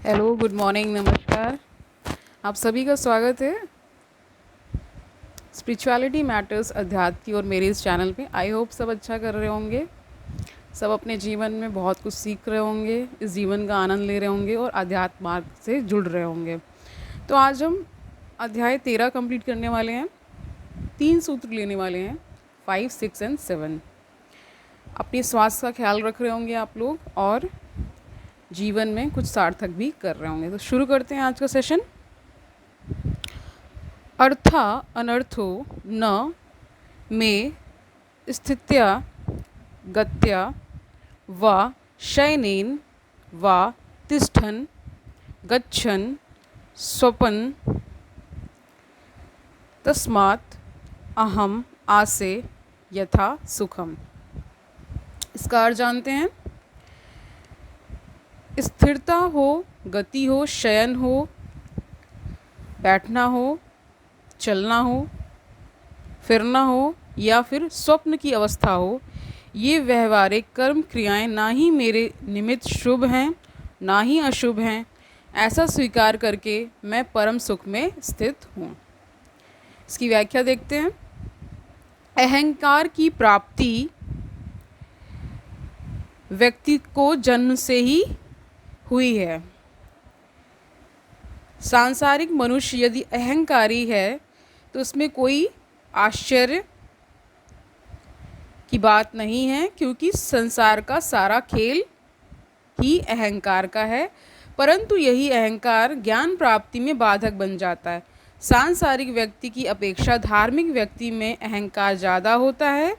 Hello, good morning, नमस्कार। आप सभी का स्वागत है स्पिरिचुअलिटी मैटर्स अध्यात्म की और मेरे इस चैनल पे। आई होप सब अच्छा कर रहे होंगे, सब अपने जीवन में बहुत कुछ सीख रहे होंगे, इस जीवन का आनंद ले रहे होंगे और अध्यात्म मार्ग से जुड़ रहे होंगे। तो आज हम अध्याय 13 कंप्लीट करने वाले हैं। 3 सूत्र लेने वाले हैं, 5, 6 एंड 7। अपने स्वास्थ्य का ख्याल रख रहे होंगे आप लोग और जीवन में कुछ सार्थक भी कर रहे होंगे। तो शुरू करते हैं आज का सेशन। अर्था अनर्थो न मे स्थित्या गत्या वा शयनेन वा तिष्ठन् गच्छन् स्वपन् तस्मात् अहम आसे यथा सुखम। इसका अर्थ जानते हैं। स्थिरता हो, गति हो, शयन हो, बैठना हो, चलना हो, फिरना हो या फिर स्वप्न की अवस्था हो, ये व्यवहारिक कर्म क्रियाएं ना ही मेरे निमित्त शुभ हैं ना ही अशुभ हैं। ऐसा स्वीकार करके मैं परम सुख में स्थित हूँ। इसकी व्याख्या देखते हैं। अहंकार की प्राप्ति व्यक्ति को जन्म से ही हुई है। सांसारिक मनुष्य यदि अहंकारी है तो उसमें कोई आश्चर्य की बात नहीं है, क्योंकि संसार का सारा खेल ही अहंकार का है। परंतु यही अहंकार ज्ञान प्राप्ति में बाधक बन जाता है। सांसारिक व्यक्ति की अपेक्षा धार्मिक व्यक्ति में अहंकार ज़्यादा होता है।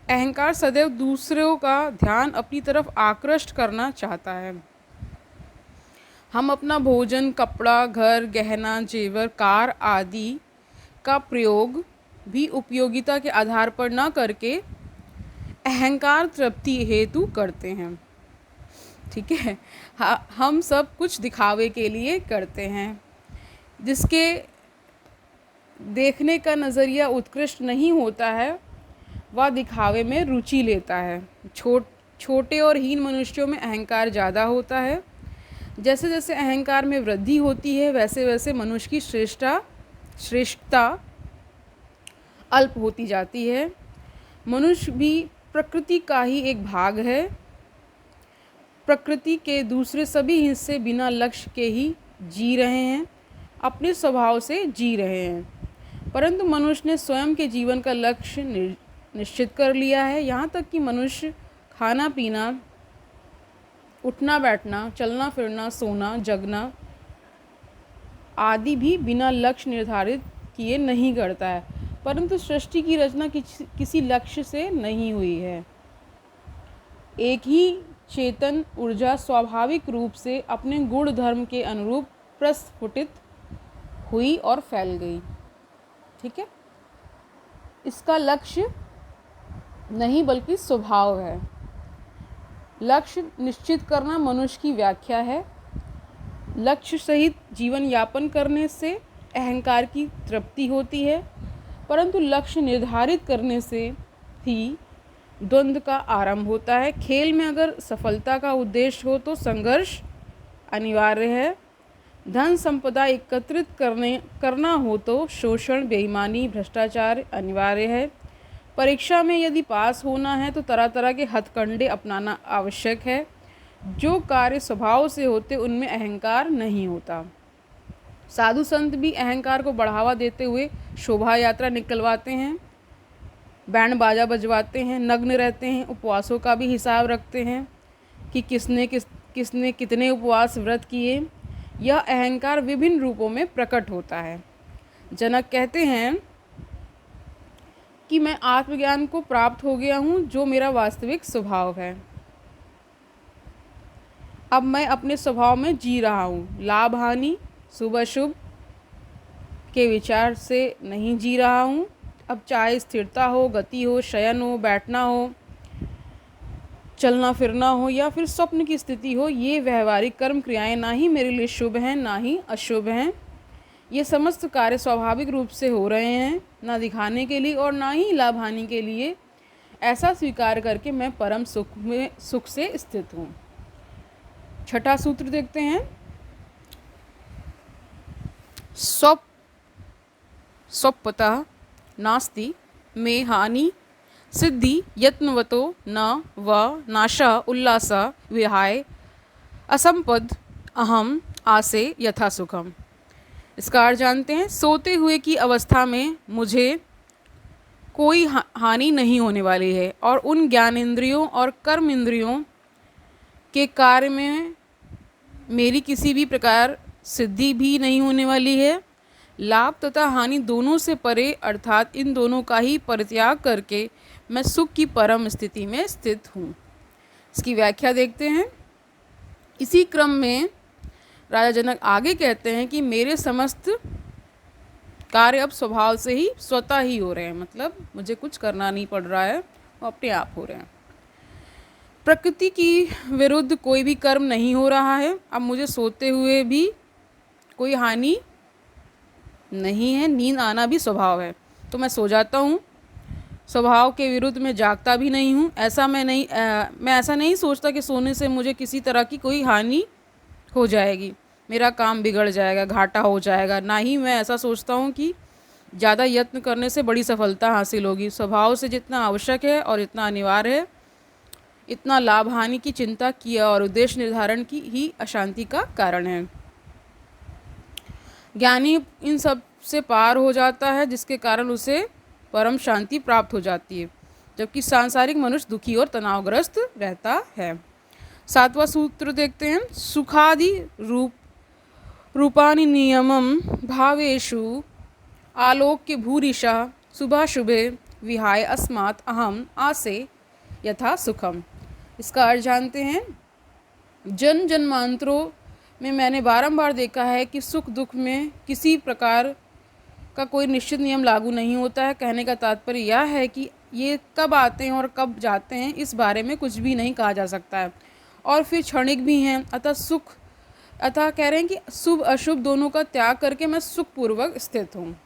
अहंकार सदैव दूसरों का ध्यान अपनी तरफ आकृष्ट करना चाहता है। हम अपना भोजन, कपड़ा, घर, गहना, जेवर, कार आदि का प्रयोग भी उपयोगिता के आधार पर न करके अहंकार तृप्ति हेतु करते हैं। ठीक है, हम सब कुछ दिखावे के लिए करते हैं। जिसके देखने का नज़रिया उत्कृष्ट नहीं होता है वह दिखावे में रुचि लेता है। छोटे और हीन मनुष्यों में अहंकार ज़्यादा होता है। जैसे जैसे अहंकार में वृद्धि होती है वैसे वैसे मनुष्य की श्रेष्ठता अल्प होती जाती है। मनुष्य भी प्रकृति का ही एक भाग है। प्रकृति के दूसरे सभी हिस्से बिना लक्ष्य के ही जी रहे हैं, अपने स्वभाव से जी रहे हैं। परंतु मनुष्य ने स्वयं के जीवन का लक्ष्य निश्चित कर लिया है। यहाँ तक कि मनुष्य खाना पीना, उठना बैठना, चलना फिरना, सोना जगना आदि भी बिना लक्ष्य निर्धारित किए नहीं करता है। परंतु सृष्टि की रचना किसी लक्ष्य से नहीं हुई है। एक ही चेतन ऊर्जा स्वाभाविक रूप से अपने गुण धर्म के अनुरूप प्रस्फुटित हुई और फैल गई। ठीक है, इसका लक्ष्य नहीं बल्कि स्वभाव है। लक्ष्य निश्चित करना मनुष्य की व्याख्या है। लक्ष्य सहित जीवन यापन करने से अहंकार की तृप्ति होती है, परंतु लक्ष्य निर्धारित करने से ही द्वंद्व का आरंभ होता है। खेल में अगर सफलता का उद्देश्य हो तो संघर्ष अनिवार्य है। धन संपदा एकत्रित करना हो तो शोषण, बेईमानी, भ्रष्टाचार अनिवार्य है। परीक्षा में यदि पास होना है तो तरह तरह के हथकंडे अपनाना आवश्यक है। जो कार्य स्वभाव से होते उनमें अहंकार नहीं होता। साधु संत भी अहंकार को बढ़ावा देते हुए शोभा यात्रा निकलवाते हैं, बैंड बाजा बजवाते हैं, नग्न रहते हैं, उपवासों का भी हिसाब रखते हैं कि किसने कितने उपवास व्रत किए। यह अहंकार विभिन्न रूपों में प्रकट होता है। जनक कहते हैं कि मैं आत्मज्ञान को प्राप्त हो गया हूँ, जो मेरा वास्तविक स्वभाव है। अब मैं अपने स्वभाव में जी रहा हूँ। लाभ हानि, शुभ अशुभ के विचार से नहीं जी रहा हूँ। अब चाहे स्थिरता हो, गति हो, शयन हो, बैठना हो, चलना फिरना हो या फिर स्वप्न की स्थिति हो, ये व्यवहारिक कर्म क्रियाएं ना ही मेरे लिए शुभ हैं ना ही अशुभ हैं। ये समस्त कार्य स्वाभाविक रूप से हो रहे हैं, ना दिखाने के लिए और ना ही लाभ हानि के लिए। ऐसा स्वीकार करके मैं परम सुख से स्थित हूँ। छठा सूत्र देखते हैं। स्वपतः नास्ति मे हानि सिद्धि यत्नवतो न व नाशा उल्लासा विहाय असंपद अहम आसे यथा सुखम। इसका अर्थ जानते हैं। सोते हुए की अवस्था में मुझे कोई हानि नहीं होने वाली है और उन ज्ञानेंद्रियों और कर्म इंद्रियों के कार्य में मेरी किसी भी प्रकार सिद्धि भी नहीं होने वाली है। लाभ तथा हानि दोनों से परे अर्थात इन दोनों का ही परित्याग करके मैं सुख की परम स्थिति में स्थित हूँ। इसकी व्याख्या देखते हैं। इसी क्रम में राजा जनक आगे कहते हैं कि मेरे समस्त कार्य अब स्वभाव से ही स्वतः ही हो रहे हैं, मतलब मुझे कुछ करना नहीं पड़ रहा है, वो अपने आप हो रहे हैं। प्रकृति की विरुद्ध कोई भी कर्म नहीं हो रहा है। अब मुझे सोते हुए भी कोई हानि नहीं है। नींद आना भी स्वभाव है, तो मैं सो जाता हूँ। स्वभाव के विरुद्ध मैं जागता भी नहीं हूँ। मैं ऐसा नहीं सोचता कि सोने से मुझे किसी तरह की कोई हानि हो जाएगी, मेरा काम बिगड़ जाएगा, घाटा हो जाएगा। ना ही मैं ऐसा सोचता हूँ कि ज़्यादा यत्न करने से बड़ी सफलता हासिल होगी। स्वभाव से जितना आवश्यक है और इतना अनिवार्य है, इतना लाभ हानि की चिंता किया और उद्देश्य निर्धारण की ही अशांति का कारण है। ज्ञानी इन सब से पार हो जाता है, जिसके कारण उसे परम शांति प्राप्त हो जाती है, जबकि सांसारिक मनुष्य दुखी और तनावग्रस्त रहता है। 7वां सूत्र देखते हैं। सुखादि रूपानि नियमम भावेषु आलोक्य भूरिशा शुभाशुभे विहाय अस्मात् अहम आसे यथा सुखम। इसका अर्थ जानते हैं। जन्मांतरों में मैंने बारंबार देखा है कि सुख दुख में किसी प्रकार का कोई निश्चित नियम लागू नहीं होता है। कहने का तात्पर्य यह है कि ये कब आते हैं और कब जाते हैं, इस बारे में कुछ भी नहीं कहा जा सकता है, और फिर क्षणिक भी हैं। अतः कह रहे हैं कि शुभ अशुभ दोनों का त्याग करके मैं सुखपूर्वक स्थित हूँ।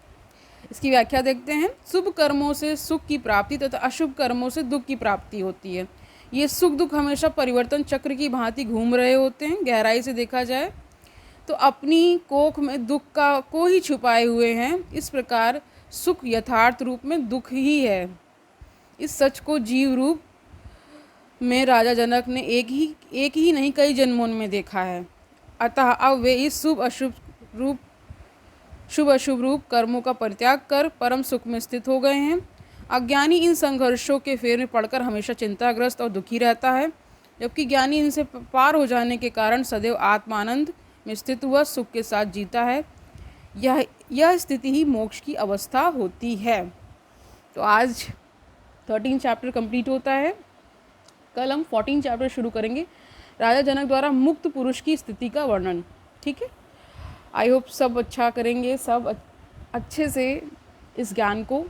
इसकी व्याख्या देखते हैं। शुभ कर्मों से सुख की प्राप्ति तथा अशुभ कर्मों से दुख की प्राप्ति होती है। ये सुख दुख हमेशा परिवर्तन चक्र की भांति घूम रहे होते हैं। गहराई से देखा जाए तो अपनी कोख में दुख को ही छुपाए हुए हैं। इस प्रकार सुख यथार्थ रूप में दुख ही है। इस सच को जीव रूप में राजा जनक ने एक ही नहीं कई जन्मों में देखा है। अतः अब वे इस शुभ अशुभ रूप कर्मों का परित्याग कर परम सुख में स्थित हो गए हैं। अज्ञानी इन संघर्षों के फेर में पड़कर हमेशा चिंताग्रस्त और दुखी रहता है, जबकि ज्ञानी इनसे पार हो जाने के कारण सदैव आत्मानंद में स्थित हुआ सुख के साथ जीता है। यह स्थिति ही मोक्ष की अवस्था होती है। तो आज 13 चैप्टर कंप्लीट होता है। कल हम 14 चैप्टर शुरू करेंगे, राजा जनक द्वारा मुक्त पुरुष की स्थिति का वर्णन। ठीक है, आई होप सब अच्छा करेंगे, सब अच्छे से इस ज्ञान को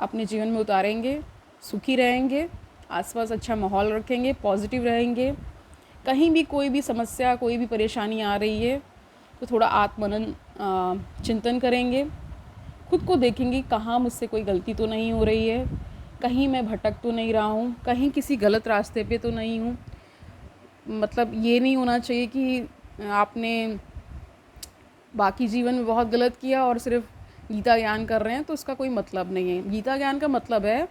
अपने जीवन में उतारेंगे, सुखी रहेंगे, आसपास अच्छा माहौल रखेंगे, पॉजिटिव रहेंगे। कहीं भी कोई भी समस्या, कोई भी परेशानी आ रही है तो थोड़ा आत्मनन चिंतन करेंगे, खुद को देखेंगे कहाँ मुझसे कोई गलती तो नहीं हो रही है, कहीं मैं भटक तो नहीं रहा हूँ, कहीं किसी गलत रास्ते पे तो नहीं हूँ। मतलब ये नहीं होना चाहिए कि आपने बाकी जीवन में बहुत गलत किया और सिर्फ गीता ज्ञान कर रहे हैं तो उसका कोई मतलब नहीं है। गीता ज्ञान का मतलब है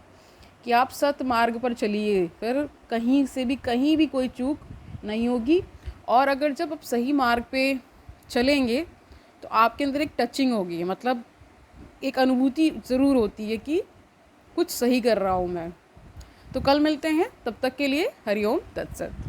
कि आप सत मार्ग पर चलिए, फिर कहीं भी कोई चूक नहीं होगी। और अगर जब आप सही मार्ग पे चलेंगे तो आपके अंदर एक टचिंग होगी, मतलब एक अनुभूति ज़रूर होती है कि कुछ सही कर रहा हूँ मैं। तो कल मिलते हैं, तब तक के लिए हरिओम तत्सत।